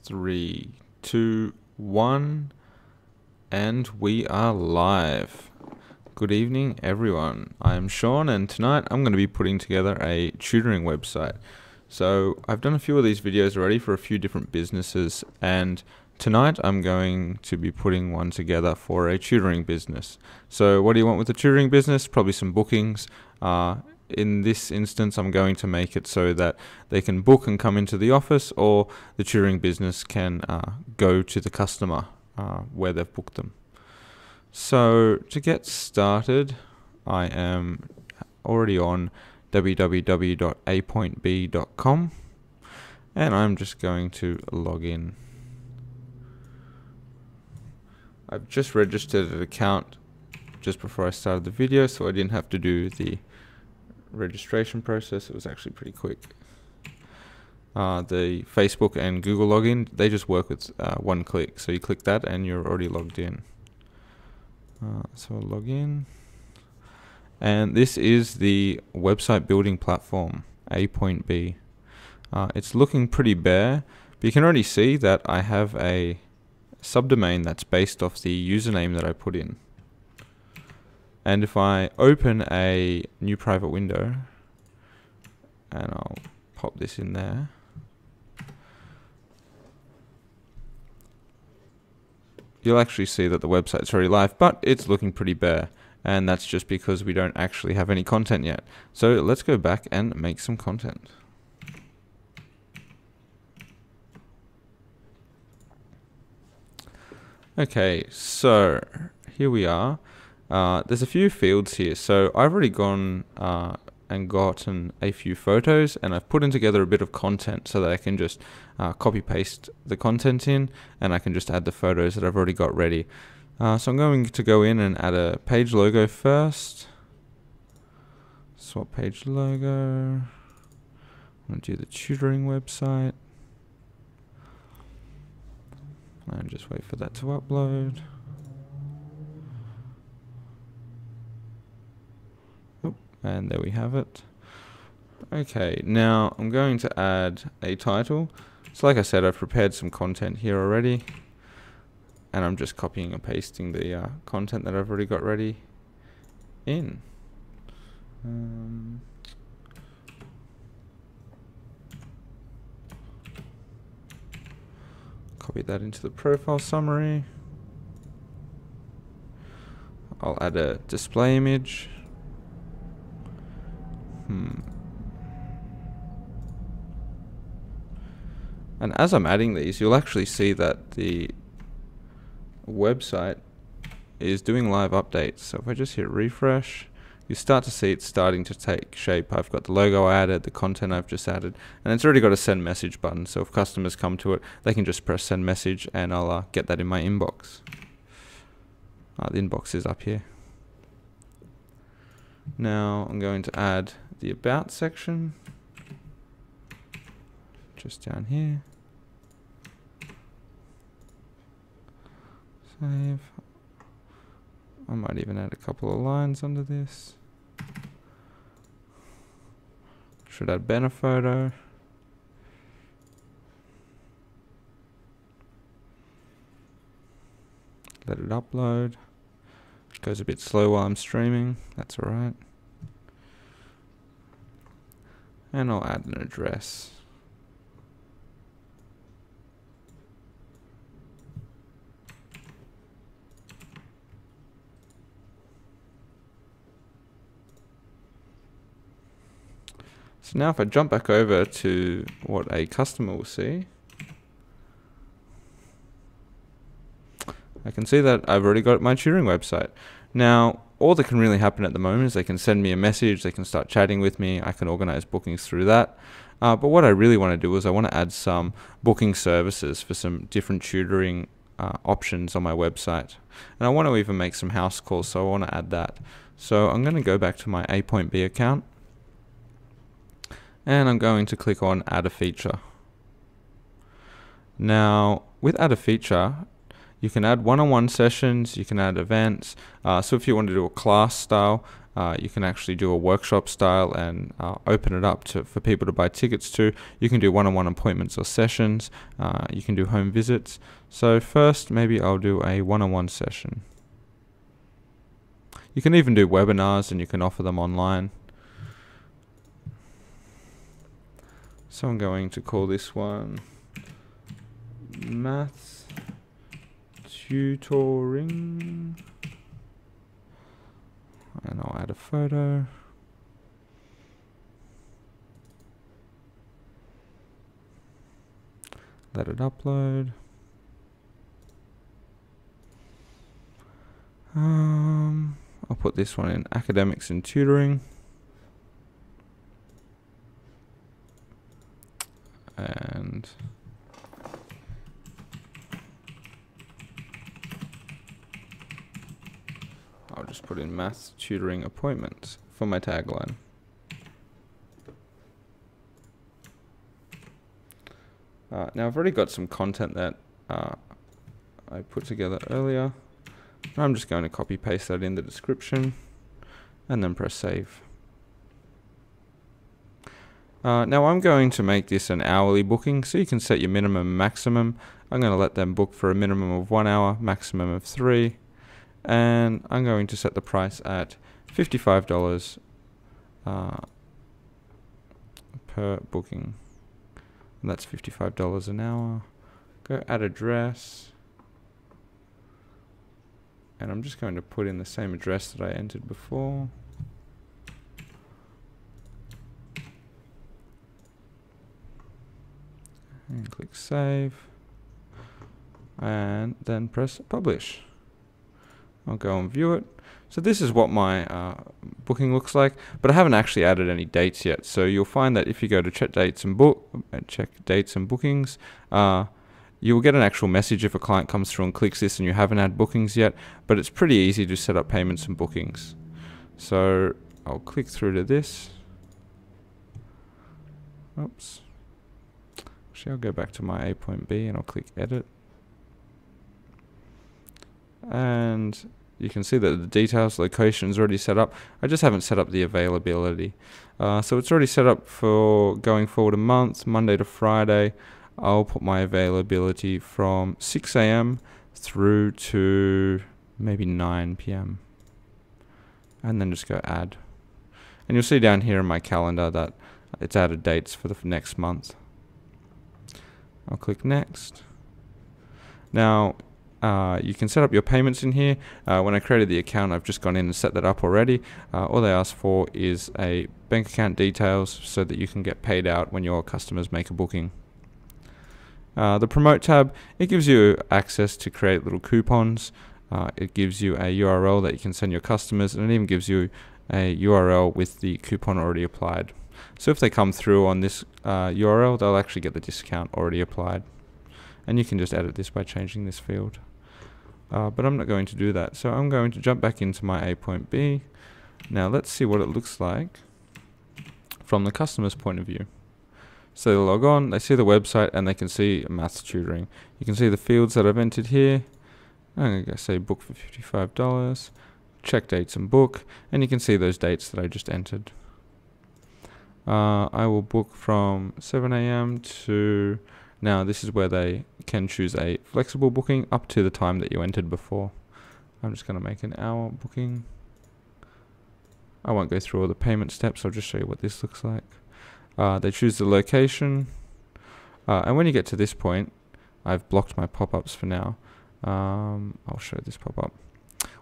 3, 2, 1, and we are live. Good evening, everyone. I am Sean, and tonight I'm going to be putting together a tutoring website. So I've done a few of these videos already for a few different businesses, and tonight I'm going to be putting one together for a tutoring business. So what do you want with a tutoring business? Probably some bookings. In this instance, I'm going to make it so that they can book and come into the office, or the tutoring business can go to the customer where they've booked them. So to get started, I am already on www.ApointB.com, and I'm just going to log in. I've just registered an account just before I started the video, so I didn't have to do the registration process. It was actually pretty quick. The Facebook and Google login, they just work with one click. So you click that and you're already logged in. So I'll log in. And this is the website building platform, ApointB. It's looking pretty bare, but you can already see that I have a subdomain that's based off the username that I put in. And if I open a new private window, and I'll pop this in there, you'll actually see that the website's already live, but it's looking pretty bare. And that's just because we don't actually have any content yet. So let's go back and make some content. Okay, so here we are. There's a few fields here, so I've already gone and gotten a few photos, and I've put in together a bit of content so that I can just copy paste the content in, and I can just add the photos that I've already got ready. So I'm going to go in and add a page logo first. Swap page logo. I'm going to do the tutoring website, and just wait for that to upload. And there we have it. Okay, now I'm going to add a title. So like I said, I've prepared some content here already, and I'm just copying and pasting the content that I've already got ready in. Copy that into the profile summary. I'll add a display image. And as I'm adding these, you'll actually see that the website is doing live updates. So if I just hit refresh, you start to see it starting to take shape. I've got the logo I added, the content I've just added, and it's already got a send message button. So if customers come to it, they can just press send message, and I'll get that in my inbox. The inbox is up here. Now I'm going to add the about section just down here. Save. I might even add a couple of lines under this. Should add banner photo. Let it upload. It goes a bit slow while I'm streaming. That's alright. And I'll add an address. So now if I jump back over to what a customer will see, I can see that I've already got my tutoring website. Now, all that can really happen at the moment is they can send me a message, they can start chatting with me, I can organize bookings through that. But what I really want to do is I want to add some booking services for some different tutoring options on my website. And I want to even make some house calls, so I want to add that. So I'm going to go back to my ApointB account, and I'm going to click on add a feature. Now, with add a feature, you can add one-on-one sessions, you can add events. So if you want to do a class style, You can actually do a workshop style and open it up for people to buy tickets to. You can do one-on-one appointments or sessions. You can do home visits. So first, maybe I'll do a one-on-one session. You can even do webinars and you can offer them online. So I'm going to call this one Maths Tutoring. And I'll add a photo. Let it upload. I'll put this one in academics and tutoring. And I'll just put in maths tutoring appointments for my tagline. Now I've already got some content that I put together earlier. I'm just going to copy paste that in the description and then press save. Now I'm going to make this an hourly booking, so you can set your minimum and maximum. I'm going to let them book for a minimum of 1 hour, maximum of 3. And I'm going to set the price at $55 per booking. And that's $55 an hour. Go add address. And I'm just going to put in the same address that I entered before. And click save. And then press publish. I'll go and view it. So this is what my booking looks like, but I haven't actually added any dates yet. So you'll find that if you go to check dates and bookings, you will get an actual message if a client comes through and clicks this and you haven't had bookings yet, but it's pretty easy to set up payments and bookings. So I'll click through to this. Oops. Actually, I'll go back to my ApointB and I'll click edit. And you can see that the details, location is already set up. I just haven't set up the availability. So it's already set up for going forward a month, Monday to Friday. I'll put my availability from 6 AM through to maybe 9 PM. And then just go add. And you'll see down here in my calendar that it's added dates for the next month. I'll click next. Now, you can set up your payments in here. When I created the account, I've just gone in and set that up already. All they ask for is a bank account details so that you can get paid out when your customers make a booking. The promote tab, it gives you access to create little coupons. It gives you a URL that you can send your customers, and it even gives you a URL with the coupon already applied. So if they come through on this URL, they'll actually get the discount already applied. And you can just edit this by changing this field. But I'm not going to do that. So I'm going to jump back into my ApointB. Now let's see what it looks like from the customer's point of view. So they log on, they see the website, and they can see maths tutoring. You can see the fields that I've entered here. I'm going to say book for $55. Check dates and book. And you can see those dates that I just entered. I will book from 7 AM to... Now this is where they can choose a flexible booking up to the time that you entered before. I'm just going to make an hour booking. I won't go through all the payment steps, I'll just show you what this looks like. They choose the location. And when you get to this point, I've blocked my pop-ups for now. I'll show this pop-up.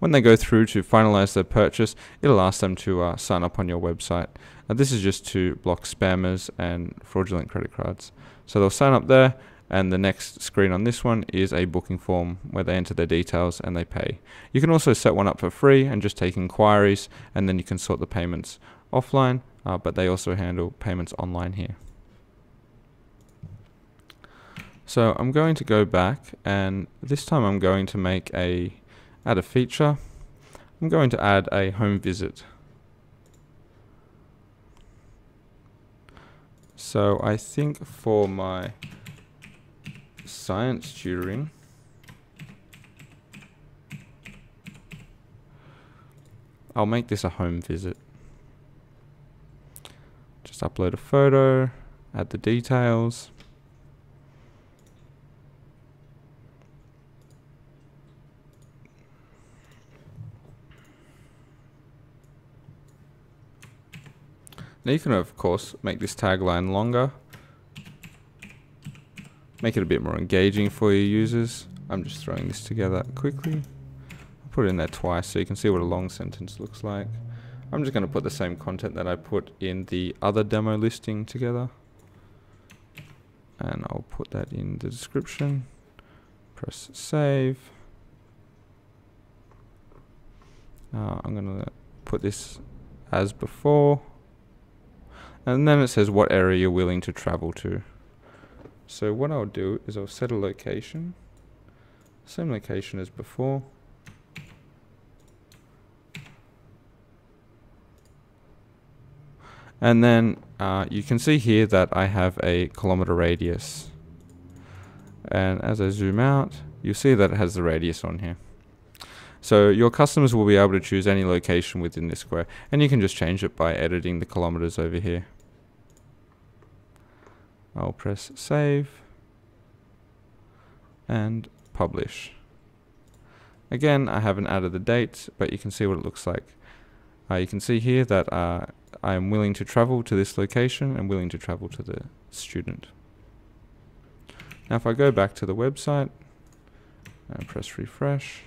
When they go through to finalize their purchase, it'll ask them to sign up on your website. This is just to block spammers and fraudulent credit cards. So they'll sign up there, and the next screen on this one is a booking form where they enter their details and they pay. You can also set one up for free and just take inquiries, and then you can sort the payments offline, but they also handle payments online here. So I'm going to go back, and this time I'm going to add a feature. I'm going to add a home visit. So I think for my science tutoring, I'll make this a home visit. Just upload a photo, add the details. Now you can of course make this tagline longer, make it a bit more engaging for your users. I'm just throwing this together quickly. I'll put it in there twice so you can see what a long sentence looks like. I'm just going to put the same content that I put in the other demo listing together. And I'll put that in the description. Press save. I'm going to put this as before. And then it says what area you're willing to travel to. So what I'll do is I'll set a location. Same location as before. And then you can see here that I have a kilometer radius. And as I zoom out, you see that it has the radius on here. So your customers will be able to choose any location within this square. And you can just change it by editing the kilometers over here. I'll press save and publish. Again, I haven't added the dates, but you can see what it looks like. You can see here that I am willing to travel to this location and willing to travel to the student. Now if I go back to the website and press refresh,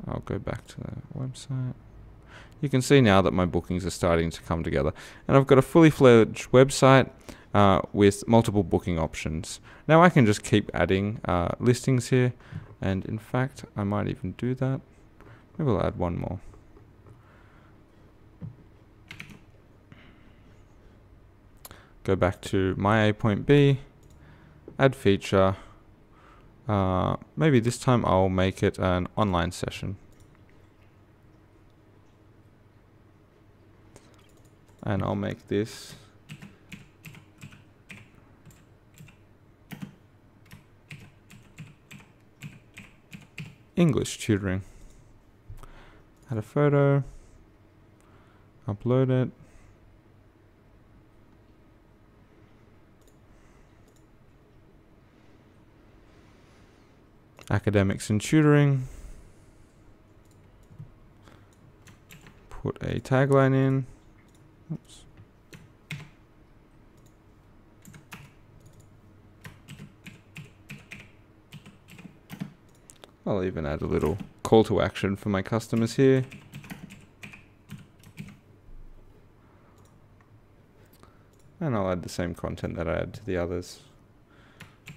I'll go back to the website. You can see now that my bookings are starting to come together. And I've got a fully fledged website with multiple booking options. Now I can just keep adding listings here. And in fact, I might even do that. Maybe I'll add one more. Go back to my ApointB, add feature. Maybe this time I'll make it an online session. And I'll make this English tutoring. Add a photo, upload it. Academics and tutoring. Put a tagline in. Oops. I'll even add a little call to action for my customers here. And I'll add the same content that I add to the others.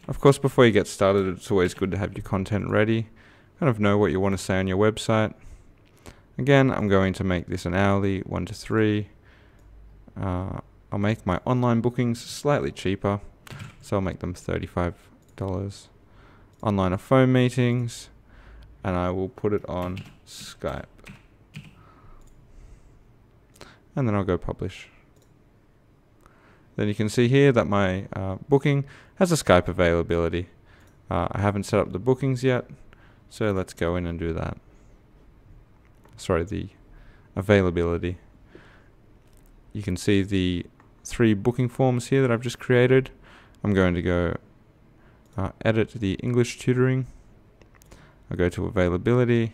Of course, before you get started, it's always good to have your content ready. Kind of know what you want to say on your website. Again, I'm going to make this an hourly, 1 to 3. I'll make my online bookings slightly cheaper, so I'll make them $35. Online or phone meetings, and I will put it on Skype. And then I'll go publish. Then you can see here that my booking has a Skype availability. I haven't set up the bookings yet, so let's go in and do that. Sorry, the availability. You can see the 3 booking forms here that I've just created. I'm going to go edit the English tutoring. I'll go to availability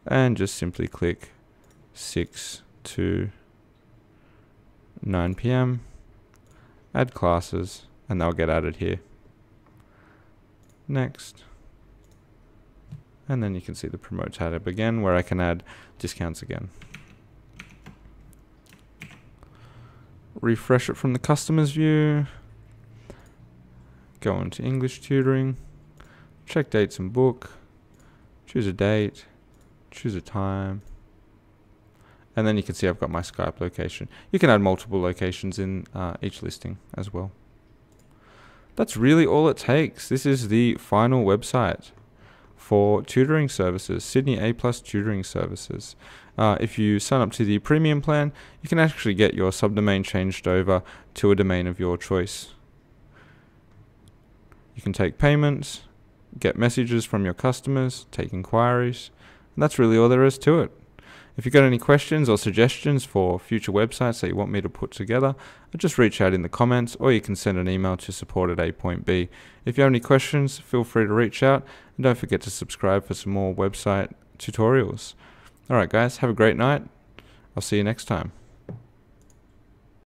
and just simply click 6 to 9 p.m. Add classes, and they'll get added here. Next. And then you can see the promote tab again, where I can add discounts again. Refresh it from the customers view. Go into English tutoring. Check dates and book. Choose a date. Choose a time. And then you can see I've got my Skype location. You can add multiple locations in each listing as well. That's really all it takes. This is the final website for tutoring services, Sydney A+ tutoring services. If you sign up to the premium plan, you can actually get your subdomain changed over to a domain of your choice. You can take payments, get messages from your customers, take inquiries, And that's really all there is to it. If you've got any questions or suggestions for future websites that you want me to put together, just reach out in the comments, or you can send an email to support@ApointB. If you have any questions, feel free to reach out, and don't forget to subscribe for some more website tutorials. Alright guys, have a great night. I'll see you next time.